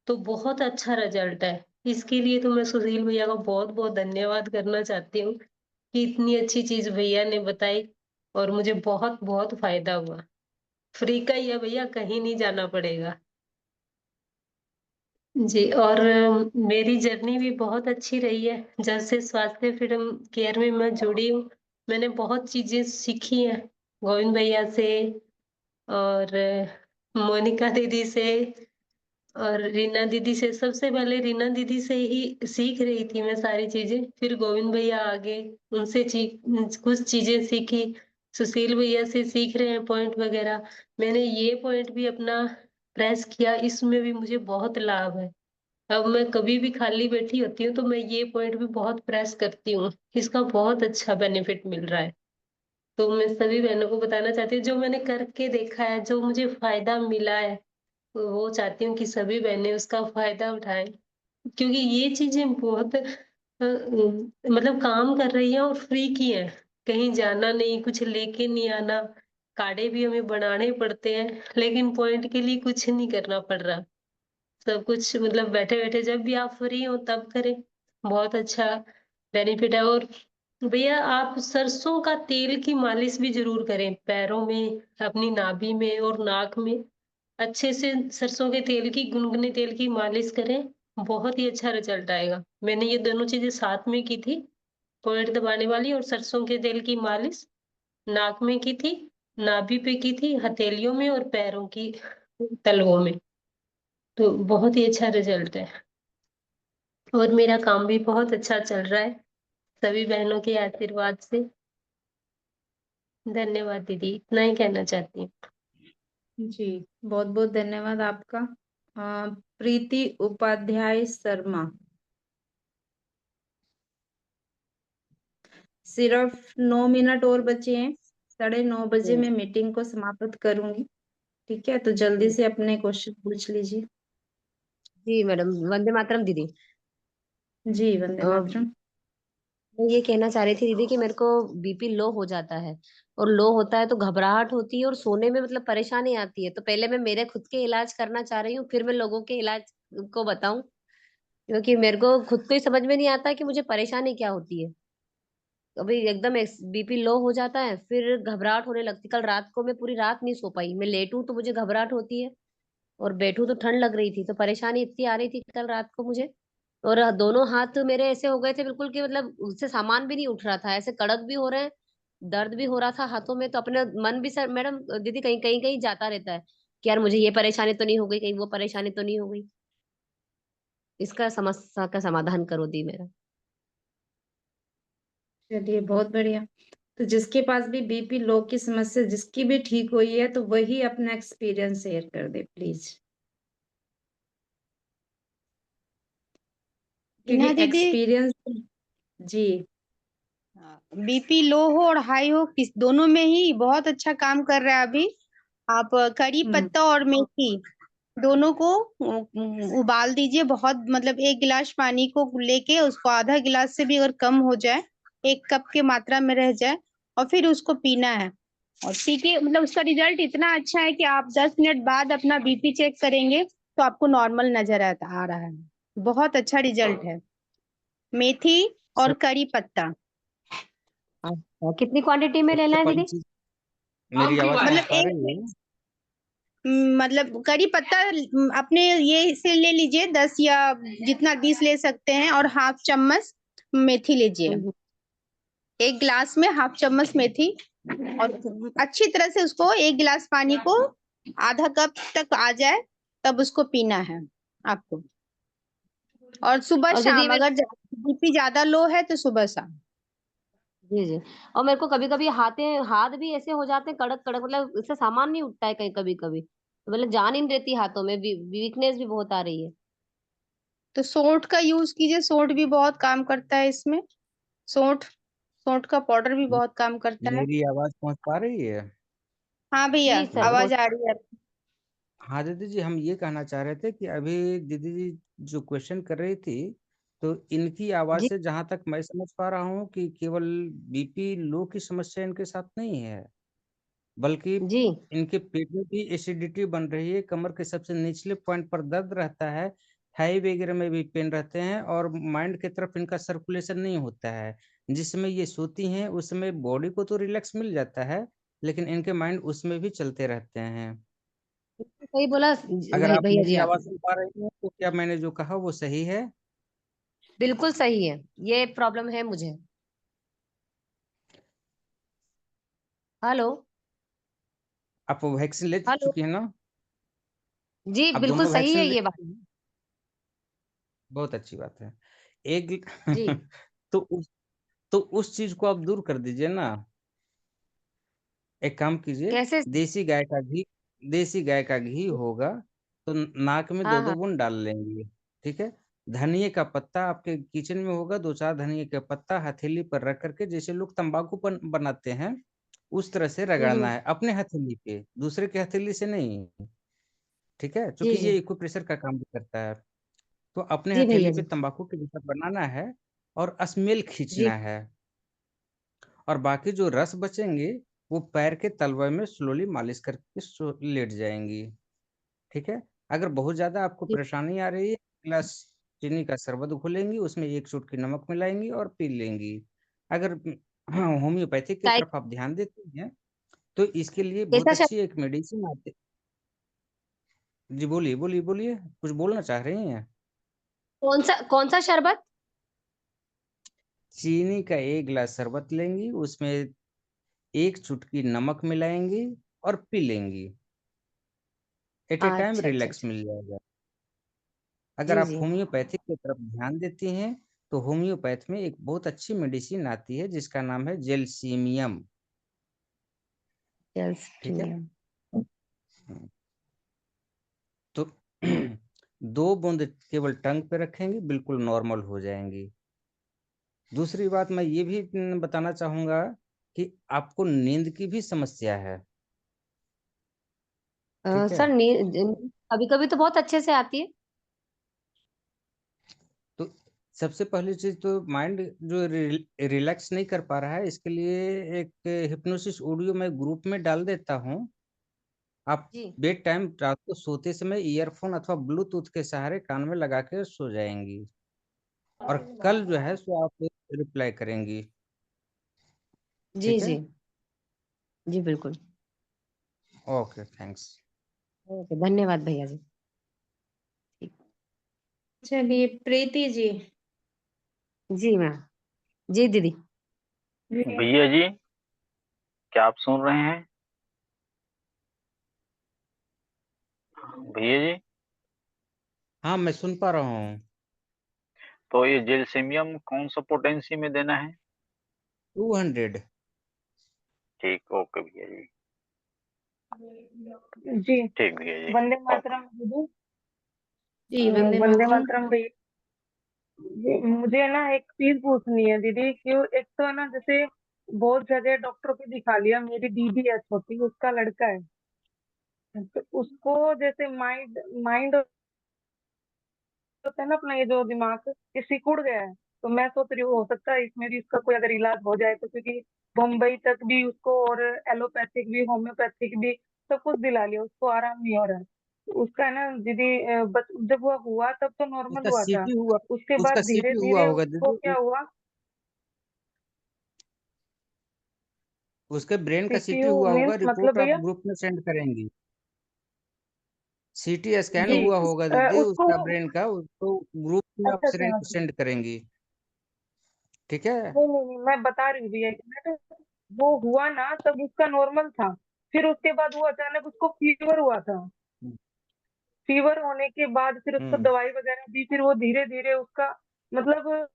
[SPEAKER 6] तो बहुत अच्छा रिजल्ट है। इसके लिए तो मैं सुशील भैया का बहुत बहुत धन्यवाद करना चाहती हूँ कि इतनी अच्छी चीज भैया ने बताई, और मुझे बहुत बहुत फायदा हुआ। फ्री का ही है भैया, कहीं नहीं जाना पड़ेगा जी। और मेरी जर्नी भी बहुत अच्छी रही है, जब से स्वास्थ्य फिल्म केयर में मैं जुड़ी हूँ। मैंने बहुत चीजें सीखी हैं, गोविंद भैया से, और मोनिका दीदी से, और रीना दीदी से। सबसे पहले रीना दीदी से ही सीख रही थी मैं सारी चीजें, फिर गोविंद भैया आगे, उनसे कुछ चीजें सीखी। सुशील भैया से सीख रहे हैं पॉइंट वगैरह। मैंने ये पॉइंट भी अपना प्रेस किया, इसमें भी मुझे बहुत लाभ है। अब मैं कभी भी खाली बैठी होती हूँ तो मैं ये पॉइंट भी बहुत प्रेस करती हूँ, इसका बहुत अच्छा बेनिफिट मिल रहा है। तो मैं सभी बहनों को बताना चाहती हूँ, जो मैंने करके देखा है, जो मुझे फायदा मिला है, तो वो चाहती हूँ कि सभी बहनें उसका फायदा उठाएं। क्योंकि ये चीजें बहुत मतलब काम कर रही हैं और फ्री की है। कहीं जाना नहीं, कुछ लेके नहीं आना,
[SPEAKER 8] कार्डे भी हमें बनाने पड़ते हैं, लेकिन पॉइंट के लिए कुछ नहीं करना पड़ रहा। सब कुछ मतलब बैठे-बैठे जब भी आप फ्री हो तब करें। बहुत अच्छा बेनिफिट है। और भैया आप सरसों का तेल की मालिश भी ज़रूर करें, पैरों में, अपनी नाभि में और नाक में। अच्छे से सरसों के तेल की, गुनगुने तेल की मालिश करें, बहुत ही अच्छा रिजल्ट आएगा। मैंने ये दोनों चीज़ें साथ में की थी, पॉइंट दबाने वाली और सरसों के तेल की मालिश नाक में की थी, नाभि पे की थी, हथेलियों में और पैरों की तलवों में। तो बहुत ही अच्छा रिजल्ट है और मेरा काम भी बहुत अच्छा चल रहा है, सभी बहनों के आशीर्वाद से। धन्यवाद दीदी, इतना ही कहना चाहती हूँ।
[SPEAKER 6] जी, बहुत-बहुत धन्यवाद आपका। प्रीति उपाध्याय शर्मा। सिर्फ 9 मिनट और बचे हैं, 9:30 बजे मैं मीटिंग को समाप्त करूंगी। ठीक है, तो जल्दी से अपने क्वेश्चन पूछ लीजिए।
[SPEAKER 9] जी मैडम, वंदे मातरम दीदी।
[SPEAKER 6] जी, वंदे मातरम।
[SPEAKER 9] मैं ये कहना चाह रही थी दीदी कि मेरे को बीपी लो हो जाता है, और लो होता है तो घबराहट होती है और सोने में मतलब परेशानी आती है। तो पहले मैं मेरे खुद के इलाज करना चाह रही हूँ, फिर मैं लोगों के इलाज को बताऊं, क्योंकि मेरे को खुद को ही समझ में नहीं आता कि मुझे परेशानी क्या होती है। कभी एकदम बीपी लो हो जाता है, फिर घबराहट होने लगती। कल रात को मैं पूरी रात नहीं सो पाई, मैं लेटूं तो मुझे घबराहट होती है, और बैठूं तो ठंड लग रही थी। तो परेशानी इतनी आ रही थी कल रात को मुझे। और दोनों हाथ मेरे ऐसे हो गए थे बिल्कुल कि मतलब उससे सामान भी नहीं उठ रहा था, ऐसे कड़क भी हो रहे हैं, दर्द भी हो रहा था हाथों में। तो अपने मन भी सर मैडम दीदी कहीं कहीं कहीं जाता रहता है कि यार मुझे ये परेशानी तो नहीं हो गई, कहीं वो परेशानी तो नहीं हो गई। इसका समस्या का समाधान करो दी मेरा।
[SPEAKER 6] चलिए, बहुत बढ़िया। तो जिसके पास भी बीपी लो की समस्या जिसकी भी ठीक हुई है, तो वही अपना एक्सपीरियंस शेयर कर दे प्लीज, क्योंकि
[SPEAKER 5] हिना दीदी,
[SPEAKER 6] एक्सपीरियंस। जी।
[SPEAKER 5] बीपी लो हो और हाई हो, किस दोनों में ही बहुत अच्छा काम कर रहा है अभी। आप करी पत्ता और मेथी दोनों को उबाल दीजिए। बहुत मतलब 1 गिलास पानी को लेके उसको आधा गिलास से भी अगर कम हो जाए, 1 कप की मात्रा में रह जाए, और फिर उसको पीना है। और पी के मतलब उसका रिजल्ट इतना अच्छा है कि आप 10 मिनट बाद अपना बीपी चेक करेंगे तो आपको नॉर्मल नजर आ रहा है। बहुत अच्छा रिजल्ट है। मेथी और
[SPEAKER 1] सब
[SPEAKER 5] करी पत्ता
[SPEAKER 9] अच्छा, कितनी क्वांटिटी में लेना
[SPEAKER 1] सबसे
[SPEAKER 9] है
[SPEAKER 1] पहली
[SPEAKER 9] दीदी?
[SPEAKER 1] चीज, मेरी आवाज पहुंच
[SPEAKER 5] मतलब
[SPEAKER 1] पा
[SPEAKER 5] एक
[SPEAKER 1] रही है?
[SPEAKER 5] मतलब करी पत्ता अपने ये से ले लीजिए 10 या जितना 20 ले सकते हैं, और हाफ चम्मच मेथी लीजिए।
[SPEAKER 9] हम्म,
[SPEAKER 5] 1 गिलास में हाफ चम्मच मेथी, और अच्छी तरह से उसको 1 गिलास पानी को आधा कप तक आ जाए तब उसको पीना है आपको। और सुबह
[SPEAKER 9] और दीदी
[SPEAKER 5] शाम अगर बीपी ज्यादा लो है तो सुबह शाम।
[SPEAKER 9] जी जी। और मेरे को कभी कभी हाथ भी ऐसे हो जाते हैं कड़क कड़क, मतलब इससे सामान नहीं उठता है कहीं कभी कभी, तो मतलब जान ही नहीं रहती हाथों में, वीकनेस भी बहुत आ रही है।
[SPEAKER 5] तो सौंठ का यूज कीजिए, सौंठ भी बहुत काम करता है इसमें। सौंठ सौंठ का पाउडर भी बहुत काम करता है।
[SPEAKER 1] मेरी आवाज पहुंच पा रही है?
[SPEAKER 5] हाँ भैया,
[SPEAKER 9] जी सर
[SPEAKER 5] आवाज आ रही है।
[SPEAKER 1] हाँ दीदी जी, हम ये कहना चाह रहे थे कि अभी दीदी जी जो क्वेश्चन कर रही थी, तो इनकी आवाज
[SPEAKER 9] जी
[SPEAKER 1] से जहां तक मैं समझ पा रहा हूँ कि केवल बीपी लो की समस्या इनके साथ नहीं है, बल्कि
[SPEAKER 9] जी
[SPEAKER 1] इनके पेट में भी एसिडिटी बन रही है, कमर के सबसे निचले पॉइंट पर दर्द रहता है, थाई वगैरह में भी पेन रहते हैं, और माइंड की तरफ इनका सर्कुलेशन नहीं होता है। जिसमें ये सोती हैं उसमें बॉडी को तो रिलैक्स मिल जाता है, लेकिन इनके माइंड उसमें भी चलते रहते हैं।
[SPEAKER 9] सही बोला
[SPEAKER 1] अगर आप
[SPEAKER 9] भैया जी
[SPEAKER 1] मेरी आवाज
[SPEAKER 9] आपने।
[SPEAKER 1] सुन पा रही हैं तो क्या मैंने जो कहा वो सही है?
[SPEAKER 9] बिल्कुल सही है, ये प्रॉब्लम है मुझे। हेलो।
[SPEAKER 1] आप वैक्सीन ले
[SPEAKER 9] हेलो।
[SPEAKER 1] चुकी हैं ना?
[SPEAKER 9] जी
[SPEAKER 1] आप
[SPEAKER 9] बिल्कुल
[SPEAKER 1] दोनों
[SPEAKER 9] सही
[SPEAKER 1] वैक्सीन
[SPEAKER 9] है
[SPEAKER 1] ले
[SPEAKER 9] ये बात।
[SPEAKER 1] चुकी हैं? बहुत अच्छी बात है। एक
[SPEAKER 9] जी।
[SPEAKER 1] तो उस चीज को आप दूर कर दीजिए ना। एक काम कीजिए,
[SPEAKER 9] कैसे?
[SPEAKER 1] देसी गाय का घी, देसी गाय का घी होगा तो नाक में
[SPEAKER 9] हाँ
[SPEAKER 1] दो दो
[SPEAKER 9] हाँ।
[SPEAKER 1] बूंद डाल लेंगे। ठीक है। धनिए का पत्ता आपके किचन में होगा, दो चार धनिए का पत्ता हथेली पर रख करके, जैसे लोग तंबाकू बनाते हैं उस तरह से रगड़ना
[SPEAKER 9] हम्म।
[SPEAKER 1] है, अपने हथेली पे, दूसरे के हथेली से नहीं। ठीक है, क्योंकि
[SPEAKER 9] जी
[SPEAKER 1] ये
[SPEAKER 9] जी।
[SPEAKER 1] इक्विप्रेशर का काम भी करता है। तो अपने
[SPEAKER 9] जी
[SPEAKER 1] हथेली
[SPEAKER 9] भैया
[SPEAKER 1] पे
[SPEAKER 9] जी।
[SPEAKER 1] तंबाकू के जैसा बनाना है और स्मेल
[SPEAKER 9] जी।
[SPEAKER 1] खींचना है। और बाकी जो रस बचेंगे वो पैर के तलवे में स्लोली मालिश करके लेट जाएंगी। ठीक है। अगर बहुत ज्यादा आपको
[SPEAKER 9] जी।
[SPEAKER 1] परेशानी आ रही है, गिलास चीनी का शरबत घोलेंगी, उसमें 1 चुटकी नमक मिलाएंगी और पी लेंगी। अगर होम्योपैथिक की
[SPEAKER 9] काय
[SPEAKER 1] तरफ आप ध्यान देती हैं तो इसके लिए बहुत
[SPEAKER 9] कैसा
[SPEAKER 1] अच्छी एक मेडिसिन आती। जी बोलिए बोलिए बोलिए, कुछ बोलना चाह रही हैं?
[SPEAKER 9] कौन सा शरबत?
[SPEAKER 1] चीनी का 1 गिलास शरबत लेंगी, उसमें 1 चुटकी नमक मिलाएंगी और पी लेंगी। एट ए टाइम
[SPEAKER 9] अच्छा अच्छा
[SPEAKER 1] रिलैक्स
[SPEAKER 9] अच्छा।
[SPEAKER 1] मिल जाएगा। अगर
[SPEAKER 9] जी
[SPEAKER 1] आप
[SPEAKER 9] जी।
[SPEAKER 1] होम्योपैथिक की तरफ ध्यान देती हैं तो होम्योपैथ में एक बहुत अच्छी मेडिसिन आती है जिसका नाम है जेलसीमियम।
[SPEAKER 9] यस
[SPEAKER 1] ठीक है।
[SPEAKER 9] प्रीमियम।
[SPEAKER 1] तो 2 बूंद केवल टंग पे रखेंगे, बिल्कुल नॉर्मल हो जाएंगी। दूसरी बात मैं ये भी बताना चाहूंगा कि आपको नींद की भी समस्या है। ठीक है।
[SPEAKER 9] सर कभी कभी तो बहुत अच्छे से आती है।
[SPEAKER 1] तो सबसे पहली चीज तो माइंड जो रिलैक्स नहीं कर पा रहा है, इसके लिए एक हिप्नोसिस ऑडियो मैं ग्रुप में डाल देता हूँ। आप
[SPEAKER 9] जी।
[SPEAKER 1] बेड टाइम रात को सोते समय ईयरफोन अथवा ब्लूटूथ के सहारे कान में लगा के सो जाएंगी और कल जो है सो आप रिप्लाई करेंगी।
[SPEAKER 9] जी
[SPEAKER 1] ठीक है।
[SPEAKER 9] जी। जी बिल्कुल।
[SPEAKER 1] Okay, thanks.
[SPEAKER 9] ओके, धन्यवाद भैया जी। ठीक।
[SPEAKER 6] चलिए प्रीति जी।
[SPEAKER 9] जी मैम। जी दीदी।
[SPEAKER 4] जी
[SPEAKER 10] भैया जी, क्या आप सुन रहे हैं? भैया जी,
[SPEAKER 1] हाँ, मैं सुन पा रहा हूँ।
[SPEAKER 10] तो ये जेलसीमियम कौन सा पोटेंसी में देना है?
[SPEAKER 1] 200।
[SPEAKER 10] ठीक, ओके भैया जी।
[SPEAKER 4] जी
[SPEAKER 10] ठीक भैया जी,
[SPEAKER 4] वंदे
[SPEAKER 10] ओके।
[SPEAKER 4] मातरम दीदी।
[SPEAKER 6] जी वंदे
[SPEAKER 4] वंदे
[SPEAKER 6] मातरम।
[SPEAKER 4] मातरम भैया जी, मुझे ना एक चीज पूछनी है दीदी। क्यों एक तो ना जैसे बहुत जगह डॉक्टर को दिखा लिया, मेरी दीदी है छोटी, उसका लड़का है, तो उसको जैसे माइंड माइंड होता है ना अपना, ये जो दिमाग ये सिकुड़ गया है। तो मैं सोच रही हूँ हो सकता है इसमें भी इसका कोई अगर इलाज हो जाए तो, क्योंकि मुंबई तक भी उसको और एलोपैथिक भी होम्योपैथिक भी सब कुछ दिला लिया, उसको आराम नहीं हो रहा है। तो उसका है ना दीदी जब वो हुआ तब तो नॉर्मल
[SPEAKER 1] उसका
[SPEAKER 4] हुआ था,
[SPEAKER 1] सीटी हुआ,
[SPEAKER 4] उसके बाद
[SPEAKER 1] उसका
[SPEAKER 4] धीरे
[SPEAKER 1] सीटी हुआ
[SPEAKER 4] धीरे
[SPEAKER 1] होगा
[SPEAKER 4] उसको
[SPEAKER 1] दीदी।
[SPEAKER 4] क्या हुआ।
[SPEAKER 1] उसके ब्रेन का सीटी
[SPEAKER 4] सीपीयू
[SPEAKER 1] हुआ होगा,
[SPEAKER 4] मीन्स मतलब
[SPEAKER 1] रिपोर्ट आप
[SPEAKER 4] भैया।
[SPEAKER 1] ग्रुप में सेंड करेंगी। सीटी स्कैन
[SPEAKER 4] जी
[SPEAKER 1] हुआ होगा दीदी
[SPEAKER 4] उसको।
[SPEAKER 1] उसका ब्रेन का, उसको ग्रुप में आप
[SPEAKER 4] अच्छा अच्छा अच्छा।
[SPEAKER 1] सेंड करेंगी। ठीक है।
[SPEAKER 4] नहीं नहीं नहीं, मैं बता रही हूँ भैया कि मैं तो वो हुआ ना तब उसका नॉर्मल था, फिर उसके बाद वो अचानक उसको फीवर हुआ था। फीवर होने के बाद फिर उसको
[SPEAKER 1] हम्म।
[SPEAKER 4] दवाई वगैरह दी, फिर वो धीरे धीरे उसका मतलब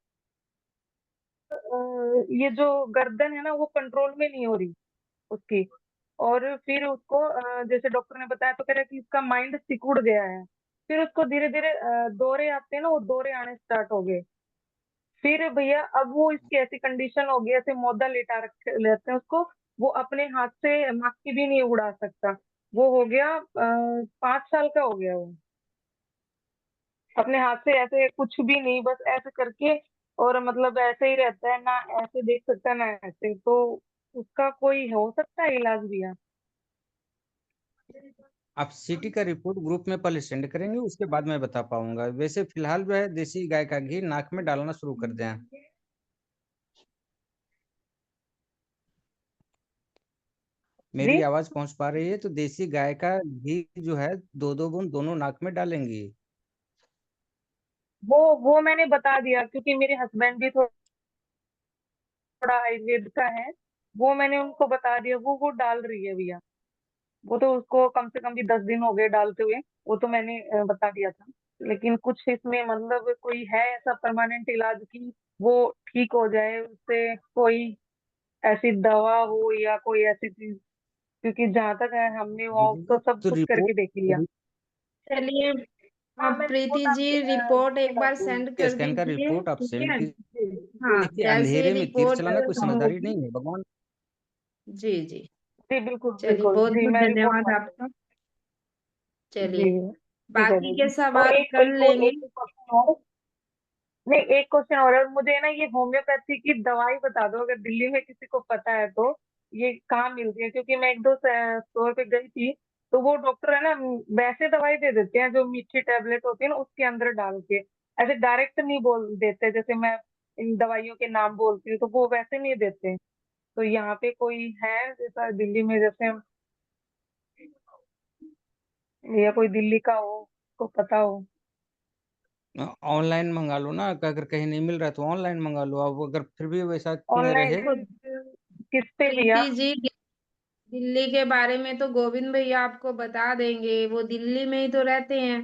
[SPEAKER 4] ये जो गर्दन है ना वो कंट्रोल में नहीं हो रही उसकी। और फिर उसको जैसे डॉक्टर ने बताया तो कह रहा है कि इसका माइंड सिकुड़ गया है। फिर उसको धीरे धीरे दौरे आते हैं ना, वो दौरे आने स्टार्ट हो गए। फिर भैया अब वो इसकी ऐसी कंडीशन हो गई, ऐसे मोदा लेटा रख लेते हैं उसको, वो अपने हाथ से मक्खी भी नहीं उड़ा सकता। वो हो गया 5 साल का हो गया वो, अपने हाथ से ऐसे कुछ भी नहीं, बस ऐसे करके और मतलब ऐसे ही रहता है ना, ऐसे देख सकता है ना ऐसे। तो उसका कोई हो सकता है इलाज भैया?
[SPEAKER 1] आप सीटी का रिपोर्ट ग्रुप में पहले सेंड करेंगे, उसके बाद मैं बता पाऊंगा। वैसे फिलहाल जो है देसी गाय का घी नाक में डालना शुरू कर दें।
[SPEAKER 4] जी
[SPEAKER 1] मेरी आवाज पहुंच पा रही है तो देसी गाय का घी जो है 2-2 बूंद दोनों नाक में डालेंगी।
[SPEAKER 4] वो मैंने बता दिया, क्योंकि मेरे हस्बैंड भी थोड़ा आयुर्वेद का है। वो मैंने उनको बता दिया, वो डाल रही है भैया। वो तो उसको कम से कम भी 10 दिन हो गए डालते हुए, वो तो मैंने बता दिया था। लेकिन कुछ इसमें मतलब कोई है ऐसा परमानेंट इलाज कि वो ठीक हो जाए उससे, कोई ऐसी दवा हो या कोई ऐसी चीज? क्योंकि जहां तक है हमने वो
[SPEAKER 1] दीदी
[SPEAKER 4] तो सब
[SPEAKER 1] तो
[SPEAKER 4] कुछ करके देख लिया।
[SPEAKER 1] रिपोर्ट,
[SPEAKER 6] चलिए
[SPEAKER 4] हाँ
[SPEAKER 6] आप
[SPEAKER 4] मैं
[SPEAKER 6] प्रीति
[SPEAKER 4] रिपोर्ट
[SPEAKER 6] जी
[SPEAKER 4] आपके
[SPEAKER 6] रिपोर्ट
[SPEAKER 4] ग्रुप में
[SPEAKER 6] एक
[SPEAKER 4] डाल
[SPEAKER 6] बार
[SPEAKER 4] दूंगी।
[SPEAKER 6] सेंड कर
[SPEAKER 1] स्कैन का
[SPEAKER 6] दीजिए,
[SPEAKER 1] रिपोर्ट आप
[SPEAKER 6] ठीक
[SPEAKER 1] सेंड
[SPEAKER 6] है।
[SPEAKER 1] कीजिए।
[SPEAKER 6] हाँ
[SPEAKER 1] देखिए,
[SPEAKER 6] जैसे
[SPEAKER 1] अंधेरे में तीर
[SPEAKER 6] रिपोर्ट
[SPEAKER 1] चलाना कोई समझदारी
[SPEAKER 6] होगी।
[SPEAKER 1] नहीं है भगवान।
[SPEAKER 6] जी जी।
[SPEAKER 4] जी बिल्कुल
[SPEAKER 6] चलिए
[SPEAKER 4] बिल्कुल
[SPEAKER 6] बहुत
[SPEAKER 4] जी,
[SPEAKER 6] बहुत
[SPEAKER 4] मैं रिपोर्ट
[SPEAKER 6] धन्यवाद
[SPEAKER 4] डाल
[SPEAKER 6] आपका।
[SPEAKER 4] दूंगी।
[SPEAKER 6] चलिए
[SPEAKER 4] जी ठीक है
[SPEAKER 6] बाकी के
[SPEAKER 4] दीदी। और
[SPEAKER 6] सवाल
[SPEAKER 4] एक
[SPEAKER 6] कर
[SPEAKER 4] एक और
[SPEAKER 6] लेंगे।
[SPEAKER 4] एक क्वेश्चन और। नहीं एक क्वेश्चन और है मुझे ना, ये होम्योपैथी की दवाई बता दो अगर दिल्ली में किसी को पता है तो। ये कहाँ मिलती है, क्योंकि मैं एक दो स्टोर पे गई थी, तो वो डॉक्टर है ना वैसे दवाई दे देते हैं जो मीठी टेबलेट होती है ना उसके अंदर डाल के, ऐसे डायरेक्ट नहीं बोल देते, जैसे मैं इन दवाइयों के नाम बोलती हूँ तो वो वैसे नहीं देते। तो यहाँ पे कोई है जैसा दिल्ली में, जैसे या कोई दिल्ली का हो, को पता हो?
[SPEAKER 1] ऑनलाइन मंगा लो ना, अगर कहीं नहीं मिल रहा है तो ऑनलाइन मंगा लो। अब अगर फिर भी वैसा क्यों
[SPEAKER 4] ऑनलाइन
[SPEAKER 1] रहे।
[SPEAKER 4] किस पे भैया?
[SPEAKER 6] प्रीति जी, दिल्ली के बारे में तो गोविंद भैया आपको बता देंगे, वो दिल्ली में ही तो रहते हैं,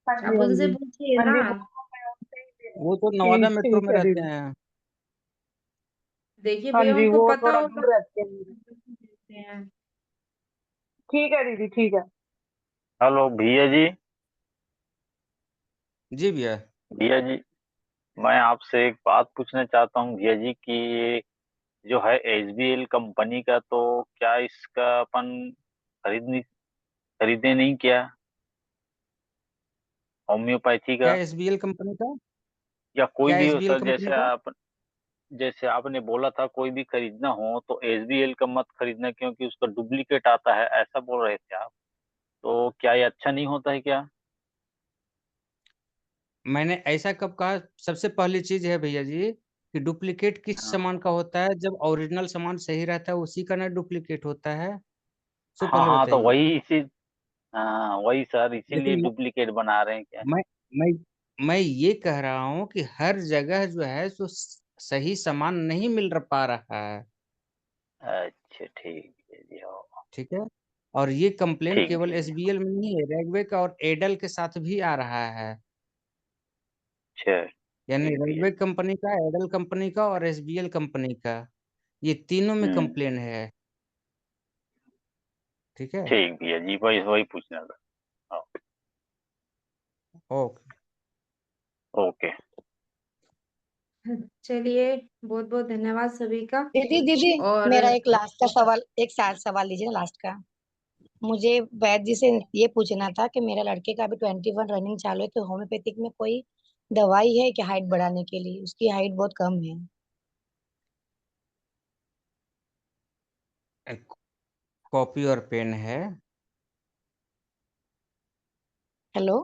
[SPEAKER 4] हाँ जी,
[SPEAKER 6] आप
[SPEAKER 4] हाँ
[SPEAKER 6] उनसे
[SPEAKER 4] जी।
[SPEAKER 6] पूछिए
[SPEAKER 4] हाँ
[SPEAKER 6] ना।
[SPEAKER 4] जी, वो मैं उनसे ही
[SPEAKER 1] वो तो नवादा मेट्रो
[SPEAKER 4] ठीक
[SPEAKER 1] में
[SPEAKER 4] है
[SPEAKER 1] रहते
[SPEAKER 4] दीदी।
[SPEAKER 1] हैं।
[SPEAKER 6] देखिए
[SPEAKER 4] हाँ
[SPEAKER 6] भैया,
[SPEAKER 4] जी,
[SPEAKER 6] उनको
[SPEAKER 4] वो
[SPEAKER 6] पता
[SPEAKER 4] थोड़ा
[SPEAKER 6] होगा
[SPEAKER 4] दूर रहते हैं मेरे।
[SPEAKER 6] देते हैं।
[SPEAKER 4] ठीक है दीदी, ठीक है।
[SPEAKER 10] हेलो भैया जी।
[SPEAKER 1] जी भैया।
[SPEAKER 10] भैया जी, मैं आपसे एक बात पूछना चाहता हूँ भैया जी कि ये जो है एसबीएल कंपनी का, तो क्या इसका अपन खरीदे नहीं क्या, होम्योपैथी
[SPEAKER 1] क्या
[SPEAKER 10] का?
[SPEAKER 1] एसबीएल कंपनी का?
[SPEAKER 10] या कोई
[SPEAKER 1] क्या
[SPEAKER 10] भी हो
[SPEAKER 1] एसबीएल
[SPEAKER 10] सर,
[SPEAKER 1] कंपनी का?
[SPEAKER 10] जैसे आपने बोला था कोई भी खरीदना हो तो एसबीएल का मत खरीदना, क्योंकि उसका डुप्लीकेट आता है, ऐसा बोल रहे थे आप। तो क्या ये अच्छा नहीं होता है क्या?
[SPEAKER 1] मैंने ऐसा कब कहा? सबसे पहली चीज है भैया जी कि डुप्लीकेट किस
[SPEAKER 10] हाँ
[SPEAKER 1] सामान का होता है? जब ओरिजिनल सामान सही रहता है उसी का ना डुप्लीकेट होता है। सो
[SPEAKER 10] हाँ
[SPEAKER 1] पहले
[SPEAKER 10] हाँ, तो
[SPEAKER 1] बताइए।
[SPEAKER 10] वही इसी हाँ वही सर,
[SPEAKER 1] देखिए
[SPEAKER 10] इसीलिए डुप्लीकेट बना रहे हैं क्या?
[SPEAKER 1] मैं मैं मैं ये कह रहा हूँ कि हर जगह जो है सो सही सामान नहीं पा रहा है।
[SPEAKER 10] अच्छा ठीक है जी, हाँ।
[SPEAKER 1] ठीक है। और ये कंप्लेन
[SPEAKER 10] ठीक
[SPEAKER 1] केवल
[SPEAKER 10] भैया।
[SPEAKER 1] एसबीएल में नहीं है, रेगवे का और एडल के साथ भी आ रहा है।
[SPEAKER 10] अच्छा
[SPEAKER 1] यानी
[SPEAKER 10] ठीक भैया
[SPEAKER 1] रेलवे
[SPEAKER 10] जी।
[SPEAKER 1] कंपनी का, एडल कंपनी का और एसबीएल कंपनी का, ये तीनों में
[SPEAKER 10] हम्म।
[SPEAKER 1] कंप्लेन है। ठीक है।
[SPEAKER 10] ठीक भैया जी, वही वही पूछना था। हाँ,
[SPEAKER 1] ओके।
[SPEAKER 10] ओके।
[SPEAKER 6] चलिए, बहुत बहुत धन्यवाद सभी का।
[SPEAKER 2] दीदी दीदी,
[SPEAKER 6] और
[SPEAKER 2] मेरा एक लास्ट का सवाल, एक सवाल लीजिए ना लास्ट का। मुझे वैद्य जी से ये पूछना था कि मेरा लड़के का अभी 21 रनिंग चालू है, कि होम्योपैथिक में कोई दवाई है कि हाइट बढ़ाने के लिए? उसकी हाइट बहुत कम है।
[SPEAKER 1] एक कॉपी और पेन है,
[SPEAKER 2] हेलो।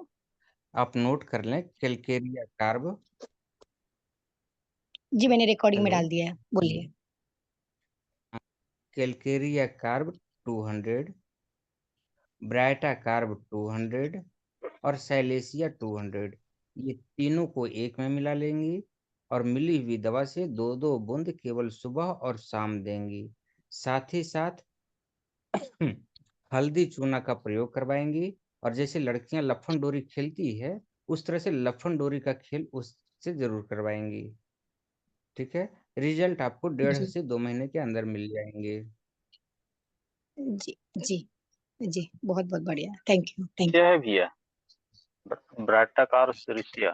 [SPEAKER 1] आप नोट कर लें। Calcarea carb.
[SPEAKER 2] जी, मैंने रिकॉर्डिंग में
[SPEAKER 1] हेलो।
[SPEAKER 2] डाल दिया है, बोलिए।
[SPEAKER 1] कैलकेरिया कार्ब 200, ब्राइटा कार्ब 200 और सैलेसिया 200, ये तीनों को एक में मिला लेंगी और मिली हुई दवा से दो दो बूंद केवल सुबह और शाम देंगी। साथ ही साथ हल्दी चूना का प्रयोग करवाएंगी। और जैसे लड़कियां लफन डोरी खेलती है, उस तरह से लफन डोरी का खेल उससे जरूर करवाएंगी। ठीक है। रिजल्ट आपको 1.5
[SPEAKER 2] जी
[SPEAKER 1] से 2 महीने के अंदर मिल जाएंगे।
[SPEAKER 2] जी जी जी, बहुत बहुत बढ़िया, थैंक यू थैंक
[SPEAKER 10] क्या है भैया? ब्राटाकार सरिसिया।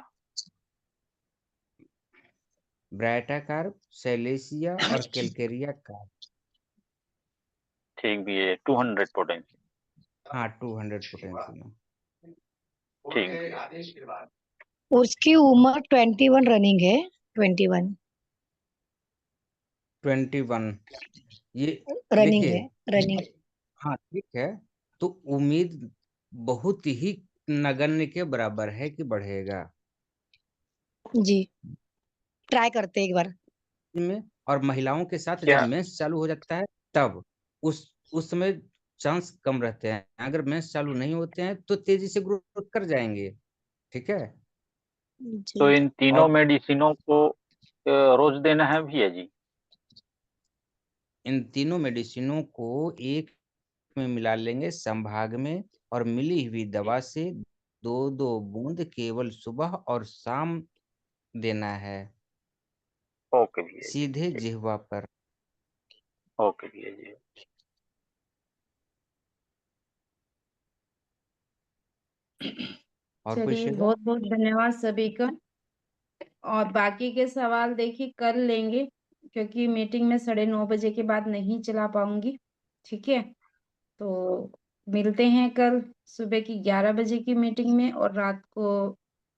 [SPEAKER 1] ब्राइटा कार्ब, सैलेसिया और कैलकेरिया कार्ब।
[SPEAKER 10] ठीक भैया, 200 पोटेंशियल।
[SPEAKER 1] हाँ, 200 पोटेंशियम।
[SPEAKER 10] ठीक भैया।
[SPEAKER 2] यू। उसकी उम्र 21 रनिंग है, 21
[SPEAKER 1] 21। ये
[SPEAKER 2] रनिंग
[SPEAKER 1] देखिए।
[SPEAKER 2] है, रनिंग।
[SPEAKER 1] हाँ ठीक है। तो उम्मीद बहुत ही नगण्य के बराबर है कि बढ़ेगा
[SPEAKER 2] जी, ट्राई करते हैं एक बार।
[SPEAKER 1] में। और महिलाओं के साथ जब
[SPEAKER 10] क्या?
[SPEAKER 1] मेंस चालू हो जाता है तब उस उस समय चांस कम रहते हैं। अगर मेंस चालू नहीं होते हैं तो तेजी से ग्रोथ कर जाएंगे। ठीक है।
[SPEAKER 10] तो
[SPEAKER 2] जी,
[SPEAKER 10] इन तीनों
[SPEAKER 1] और
[SPEAKER 10] मेडिसिनों को रोज देना है भैया जी?
[SPEAKER 1] इन तीनों मेडिसिनों को एक में मिला लेंगे संभाग में, और मिली हुई दवा से दो दो बूंद केवल सुबह और शाम देना है,
[SPEAKER 10] ओके भैया जी।
[SPEAKER 1] सीधे
[SPEAKER 10] ठीक।
[SPEAKER 1] जिह्वा पर।
[SPEAKER 10] ओके भैया जी।
[SPEAKER 1] और कोई
[SPEAKER 6] चलिए,
[SPEAKER 1] सेवा?
[SPEAKER 6] बहुत बहुत धन्यवाद सभी का। और बाकी के सवाल देखिए कर लेंगे, क्योंकि मीटिंग में 9:30 के बाद नहीं चला पाऊंगी। ठीक है, तो मिलते हैं कल सुबह की 11 बजे की मीटिंग में और रात को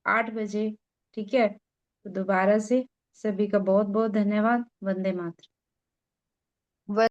[SPEAKER 6] 8 बजे। ठीक है, तो दोबारा से सभी का बहुत बहुत धन्यवाद। वंदे मातरम।